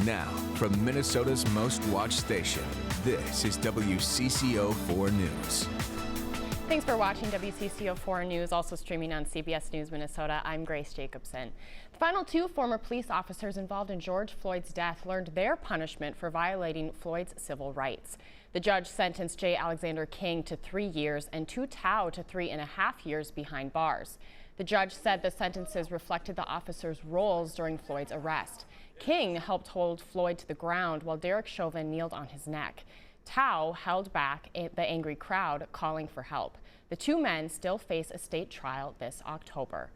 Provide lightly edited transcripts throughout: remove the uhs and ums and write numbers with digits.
Now, from Minnesota's most watched station, this is WCCO 4 News. Thanks for watching WCCO 4 News, also streaming on CBS News Minnesota. I'm Grace Jacobson. The final two former police officers involved in George Floyd's death learned their punishment for violating Floyd's civil rights. The judge sentenced J. Alexander King to 3 years and Tu Tao to 3.5 years behind bars. The judge said the sentences reflected the officers' roles during Floyd's arrest. King helped hold Floyd to the ground while Derek Chauvin kneeled on his neck. Tao held back the angry crowd, calling for help. The two men still face a state trial this October.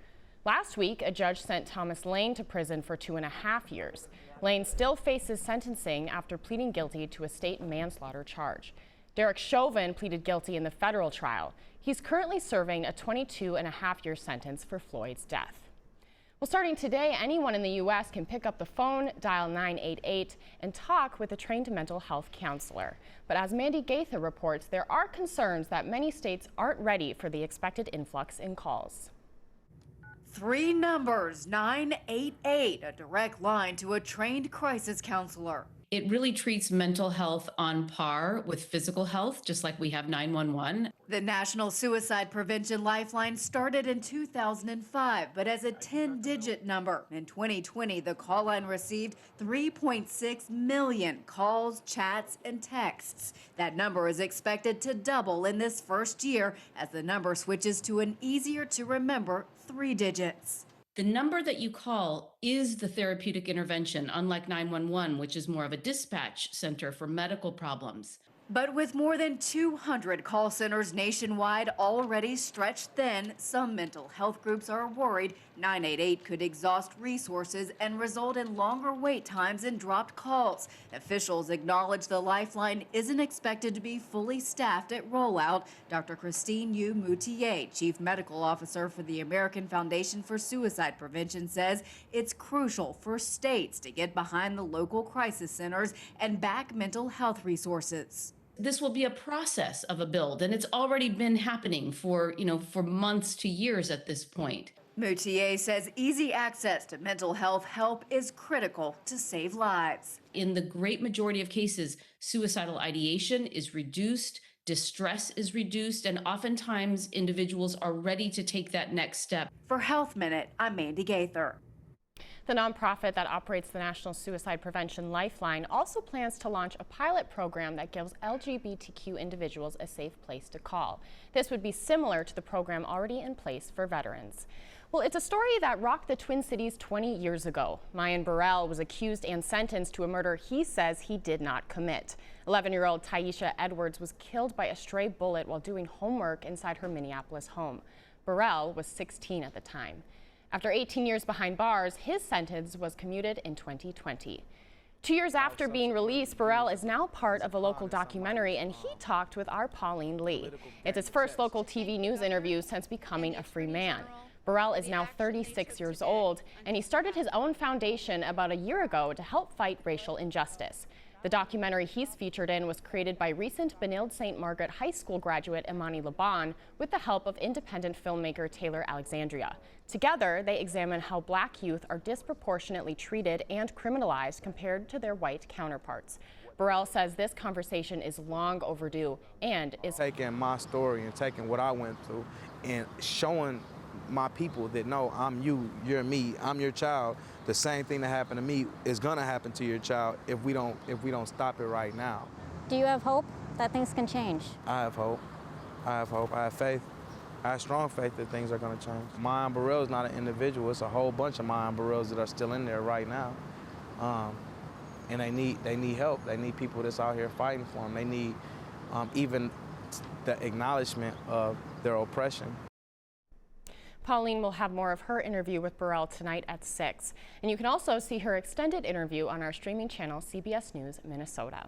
Last week, a judge sent Thomas Lane to prison for 2.5 years. Lane still faces sentencing after pleading guilty to a state manslaughter charge. Derek Chauvin pleaded guilty in the federal trial. He's currently serving a 22.5-year sentence for Floyd's death. Well, starting today, anyone in the U.S. can pick up the phone, dial 988, and talk with a trained mental health counselor. But as Mandy Gaither reports, there are concerns that many states aren't ready for the expected influx in calls. 3 numbers, 988, a direct line to a trained crisis counselor. It really treats mental health on par with physical health, just like we have 911. The National Suicide Prevention Lifeline started in 2005, but as a 10-digit number. In 2020, the call line received 3.6 million calls, chats, and texts. That number is expected to double in this first year as the number switches to an easier-to-remember 3 digits. The number that you call is the therapeutic intervention, unlike 911, which is more of a dispatch center for medical problems. But with more than 200 call centers nationwide already stretched thin, some mental health groups are worried 988 could exhaust resources and result in longer wait times and dropped calls. Officials acknowledge the lifeline isn't expected to be fully staffed at rollout. Dr. Christine Yu Moutier, Chief Medical Officer for the American Foundation for Suicide Prevention, says it's crucial for states to get behind the local crisis centers and back mental health resources. This will be a process of a build, and it's already been happening for months to years at this point. Moutier says easy access to mental health help is critical to save lives. In the great majority of cases, suicidal ideation is reduced, distress is reduced, and oftentimes individuals are ready to take that next step. For Health Minute, I'm Mandy Gaither. The nonprofit that operates the National Suicide Prevention Lifeline also plans to launch a pilot program that gives LGBTQ individuals a safe place to call. This would be similar to the program already in place for veterans. Well, it's a story that rocked the Twin Cities 20 years ago. Mayan Burrell was accused and sentenced to a murder he says he did not commit. 11-year-old Taisha Edwards was killed by a stray bullet while doing homework inside her Minneapolis home. Burrell was 16 at the time. After 18 years behind bars, his sentence was commuted in 2020. 2 years after being released, Burrell is now part of a local documentary, and he talked with our Pauline Lee. It's his first local TV news interview since becoming a free man. Burrell is now 36 years old, and he started his own foundation about a year ago to help fight racial injustice. The documentary he's featured in was created by recent Benilde St. Margaret High School graduate Imani Laban with the help of independent filmmaker Taylor Alexandria. Together, they examine how Black youth are disproportionately treated and criminalized compared to their white counterparts. Burrell says this conversation is long overdue and is taking my story and taking what I went through and showing my people that no, I'm you, you're me, I'm your child. The same thing that happened to me is gonna happen to your child if we don't stop it right now. Do you have hope that things can change? I have hope. I have hope. I have faith. I have strong faith that things are gonna change. Mayan Burrell is not an individual. It's a whole bunch of Mayan Burrells that are still in there right now, and they need help. They need people that's out here fighting for them. They need even the acknowledgement of their oppression. Pauline will have more of her interview with Burrell tonight at 6. And you can also see her extended interview on our streaming channel, CBS News Minnesota.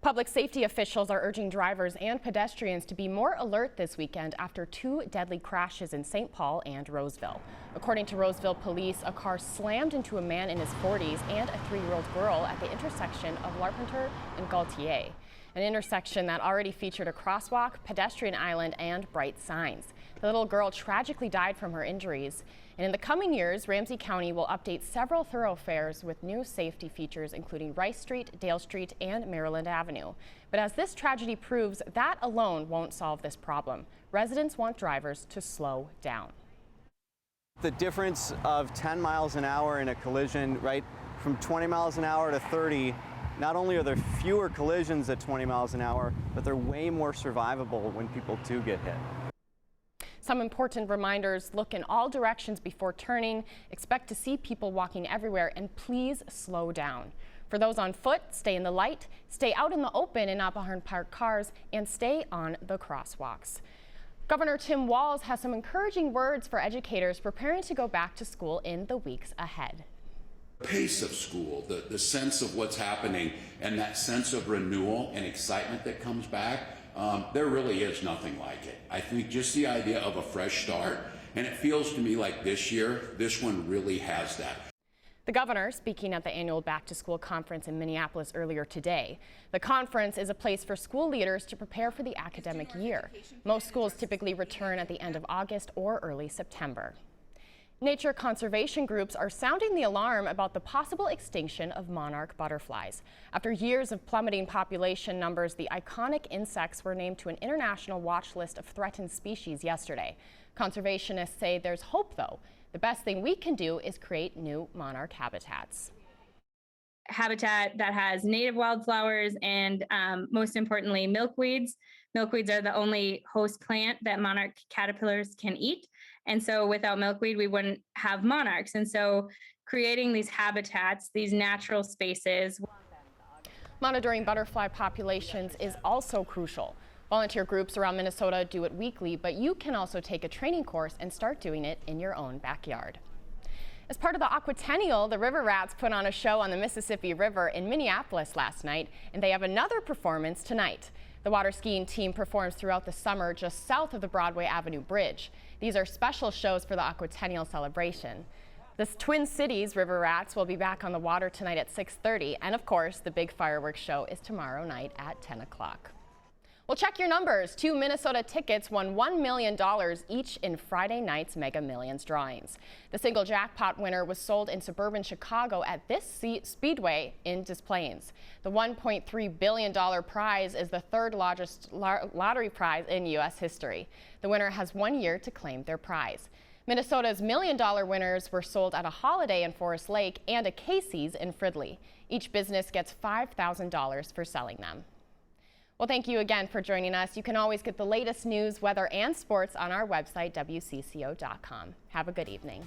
Public safety officials are urging drivers and pedestrians to be more alert this weekend after 2 deadly crashes in St. Paul and Roseville. According to Roseville police, a car slammed into a man in his 40s and a 3-year-old girl at the intersection of Larpenteur and Gaultier. an intersection that already featured a crosswalk, pedestrian island, and bright signs. The little girl tragically died from her injuries. And in the coming years, Ramsey County will update several thoroughfares with new safety features, including Rice Street, Dale Street, and Maryland Avenue. But as this tragedy proves, that alone won't solve this problem. Residents want drivers to slow down. The difference of 10 miles an hour in a collision, right, from 20 miles an hour to 30, not only are there fewer collisions at 20 miles an hour, but they're way more survivable when people do get hit. Some important reminders: look in all directions before turning, expect to see people walking everywhere, and please slow down. For those on foot, stay in the light, stay out in the open and not behind parked cars, and stay on the crosswalks. Governor Tim Walz has some encouraging words for educators preparing to go back to school in the weeks ahead. The pace of school, the sense of what's happening, and that sense of renewal and excitement that comes back, there really is nothing like it. I think just the idea of a fresh start, and it feels to me like this year, this one really has that. The governor speaking at the annual Back to School conference in Minneapolis earlier today. The conference is a place for school leaders to prepare for the academic year. Most schools typically return at the end of August or early September. Nature conservation groups are sounding the alarm about the possible extinction of monarch butterflies. After years of plummeting population numbers, the iconic insects were named to an international watch list of threatened species yesterday. Conservationists say there's hope, though. The best thing we can do is create new monarch habitats. Habitat that has native wildflowers and most importantly, milkweeds. Milkweeds are the only host plant that monarch caterpillars can eat. And so without milkweed, we wouldn't have monarchs. And so creating these habitats, these natural spaces. Monitoring butterfly populations is also crucial. Volunteer groups around Minnesota do it weekly, but you can also take a training course and start doing it in your own backyard. As part of the Aquatennial, the River Rats put on a show on the Mississippi River in Minneapolis last night, and they have another performance tonight. The water skiing team performs throughout the summer just south of the Broadway Avenue Bridge. These are special shows for the Aquatennial celebration. The Twin Cities River Rats will be back on the water tonight at 6:30, and of course, the big fireworks show is tomorrow night at 10 o'clock. Well, check your numbers. 2 Minnesota tickets won $1 million each in Friday night's Mega Millions drawings. The single jackpot winner was sold in suburban Chicago at this speedway in Des Plaines. The $1.3 billion prize is the third largest lottery prize in U.S. history. The winner has 1 year to claim their prize. Minnesota's $1 million winners were sold at a Holiday in Forest Lake and a Casey's in Fridley. Each business gets $5,000 for selling them. Well, thank you again for joining us. You can always get the latest news, weather, and sports on our website, WCCO.com. Have a good evening.